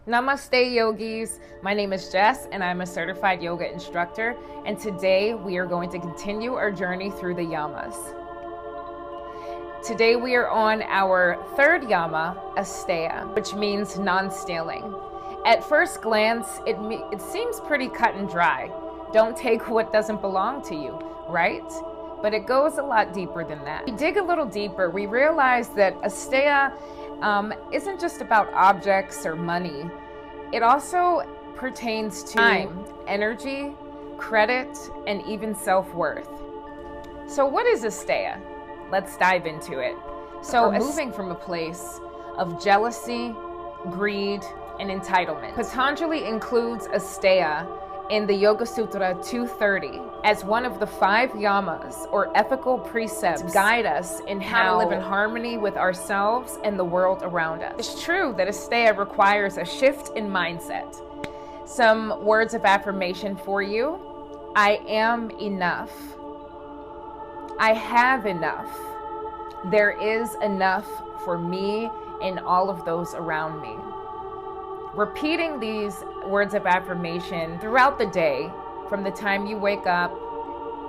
Namaste, yogis. My name is Jess, and I'm a certified yoga instructor. And today we are going to continue our journey through the Yamas. Today we are on our third Yama, Asteya, which means non-stealing. At first glance, it seems pretty cut and dry. Don't take what doesn't belong to you, right? But it goes a lot deeper than that. We dig a little deeper, we realize that Asteya isn't just about objects or money. It also pertains to time, energy, credit, and even self-worth. So what is Asteya? Let's dive into it. So we're moving from a place of jealousy, greed, and entitlement. Patanjali includes Asteya in the Yoga Sutra 230 as one of the 5 yamas or ethical precepts to guide us in how to live in harmony with ourselves and the world around us. It's true that Asteya requires a shift in mindset. Some words of affirmation for you. I am enough. I have enough. There is enough for me and all of those around me. Repeating these words of affirmation throughout the day, from the time you wake up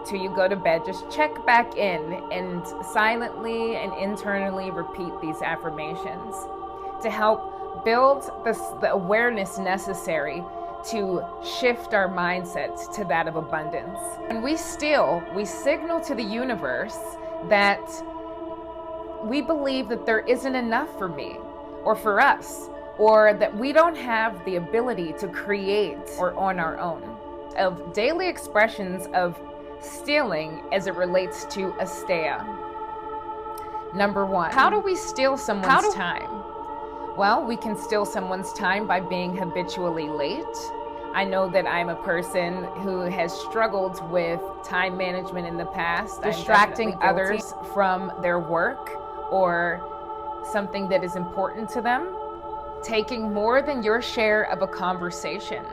till you go to bed, just check back in and silently and internally repeat these affirmations to help build the awareness necessary to shift our mindset to that of abundance. And we signal to the universe that we believe that there isn't enough for me or for us, or that we don't have the ability to create or on our own. Of daily expressions of stealing as it relates to Asteya. Number 1, how do we steal someone's time? Well, we can steal someone's time by being habitually late. I know that I'm a person who has struggled with time management in the past, distracting others from their work or something that is important to them. Taking more than your share of a conversation.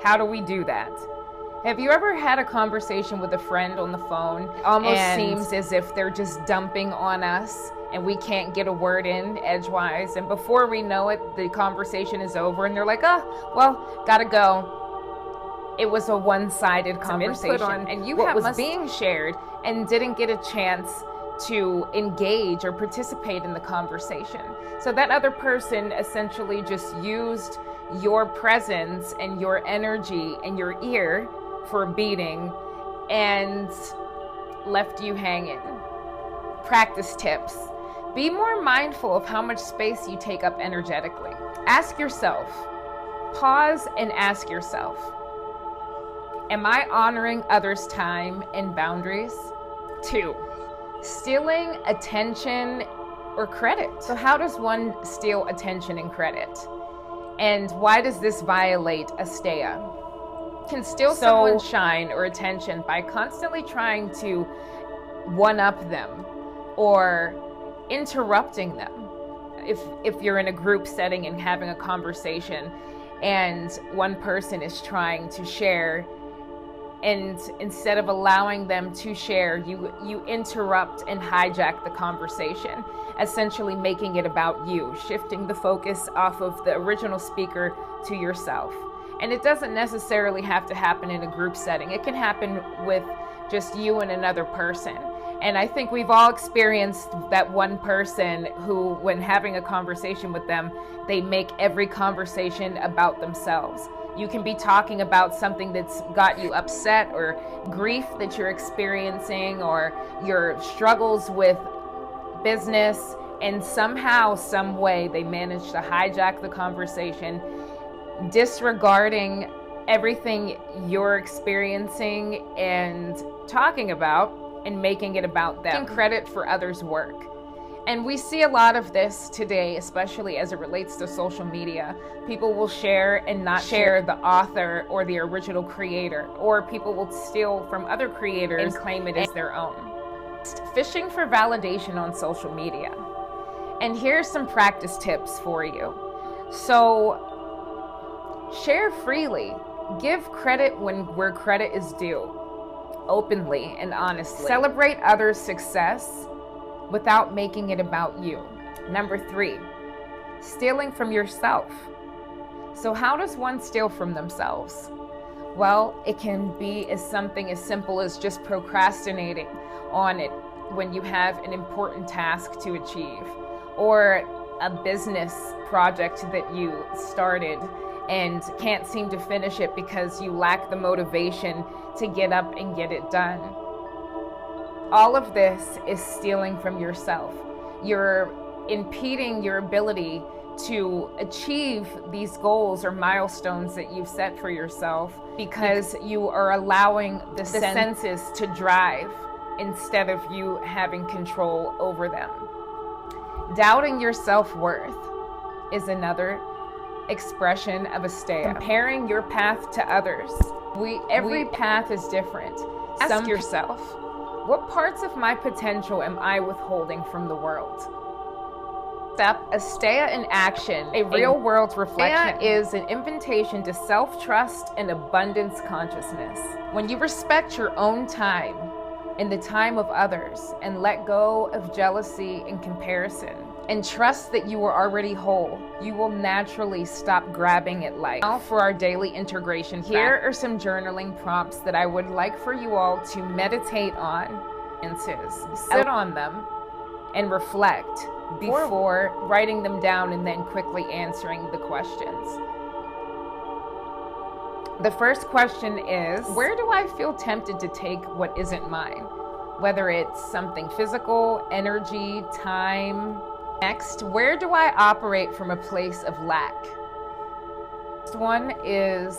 How do we do that? Have you ever had a conversation with a friend on the phone? Almost seems as if they're just dumping on us and we can't get a word in edgewise. And before we know it, the conversation is over and they're like, oh, well, gotta go. It was a one-sided conversation and you what was being shared and didn't get a chance to engage or participate in the conversation. So that other person essentially just used your presence and your energy and your ear for a beating and left you hanging. Practice tips. Be more mindful of how much space you take up energetically. Ask yourself, pause and ask yourself, am I honoring others' time and boundaries? 2, stealing attention or credit. So how does one steal attention and credit? And why does this violate Asteya? Can steal someone's shine or attention by constantly trying to one-up them or interrupting them. If you're in a group setting and having a conversation and one person is trying to share, and instead of allowing them to share, you interrupt and hijack the conversation, essentially making it about you, shifting the focus off of the original speaker to yourself. And it doesn't necessarily have to happen in a group setting. It can happen with just you and another person. And I think we've all experienced that one person who, when having a conversation with them, they make every conversation about themselves. You can be talking about something that's got you upset or grief that you're experiencing or your struggles with business, and somehow, some way, they manage to hijack the conversation, disregarding everything you're experiencing and talking about and making it about them. Taking credit for others' work. And we see a lot of this today, especially as it relates to social media. People will share and not share the author or the original creator, or people will steal from other creators and claim it as their own. Fishing for validation on social media. And here's some practice tips for you. So, share freely. Give credit where credit is due. Openly and honestly. Celebrate others' success without making it about you. Number 3, stealing from yourself. So how does one steal from themselves? Well, it can be something as simple as just procrastinating on it when you have an important task to achieve, or a business project that you started and can't seem to finish it because you lack the motivation to get up and get it done. All of this is stealing from yourself. You're impeding your ability to achieve these goals or milestones that you've set for yourself because you are allowing the senses to drive instead of you having control over them. Doubting your self-worth is another expression of Asteya. Comparing your path to others. Every path is different. Ask yourself, what parts of my potential am I withholding from the world? Step, Asteya in action, a real-world reflection, is an invitation to self-trust and abundance consciousness. When you respect your own time and the time of others and let go of jealousy and comparison and trust that you are already whole, you will naturally stop grabbing at life. Now for our daily integration. Here are some journaling prompts that I would like for you all to meditate on. Sit on them and reflect before writing them down and then quickly answering the questions. The first question is, where do I feel tempted to take what isn't mine? Whether it's something physical, energy, time. Next, where do I operate from a place of lack? Next one is,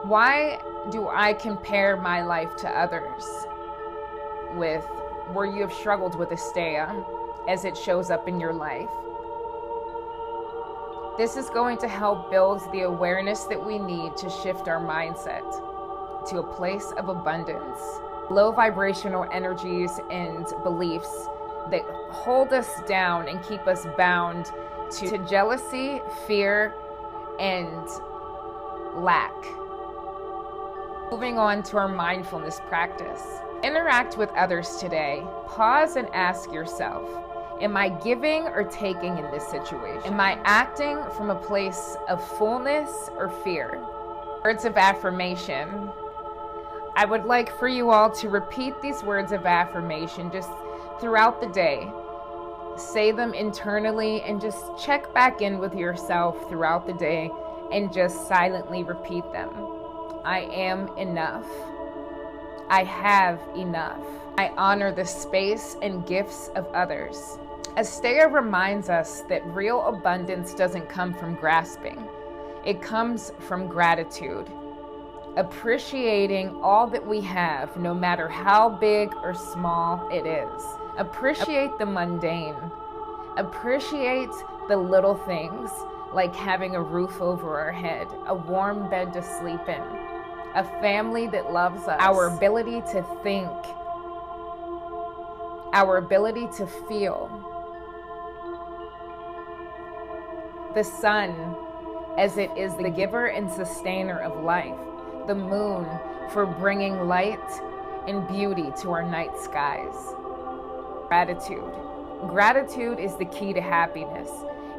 why do I compare my life to others? With where you have struggled with Asteya as it shows up in your life. This is going to help build the awareness that we need to shift our mindset to a place of abundance. Low vibrational energies and beliefs that hold us down and keep us bound to jealousy, fear, and lack. Moving on to our mindfulness practice. Interact with others today. Pause and ask yourself, am I giving or taking in this situation? Am I acting from a place of fullness or fear? Words of affirmation. I would like for you all to repeat these words of affirmation just throughout the day. Say them internally and just check back in with yourself throughout the day and just silently repeat them. I am enough. I have enough. I honor the space and gifts of others. Asteya reminds us that real abundance doesn't come from grasping. It comes from gratitude. Appreciating all that we have, no matter how big or small it is. Appreciate the mundane. Appreciate the little things, like having a roof over our head, a warm bed to sleep in, a family that loves us, our ability to think, our ability to feel. The sun, as it is the giver and sustainer of life. The moon, for bringing light and beauty to our night skies. Gratitude. Gratitude is the key to happiness.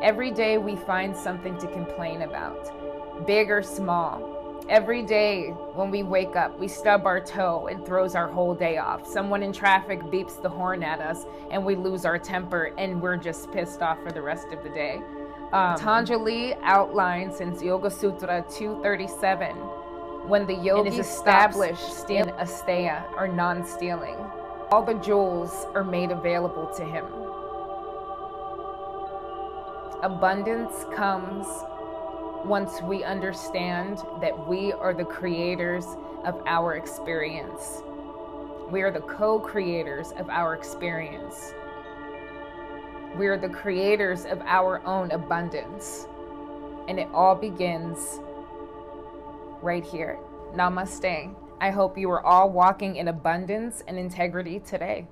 Every day we find something to complain about, big or small. Every day when we wake up, we stub our toe, it throws our whole day off. Someone in traffic beeps the horn at us and we lose our temper and we're just pissed off for the rest of the day. Patanjali outlines in Yoga Sutra 237, when the yogi is established in Asteya, or non-stealing, all the jewels are made available to him. Abundance comes once we understand that we are the creators of our experience. We are the co-creators of our experience. We are the creators of our own abundance. And it all begins right here. Namaste. I hope you are all walking in abundance and integrity today.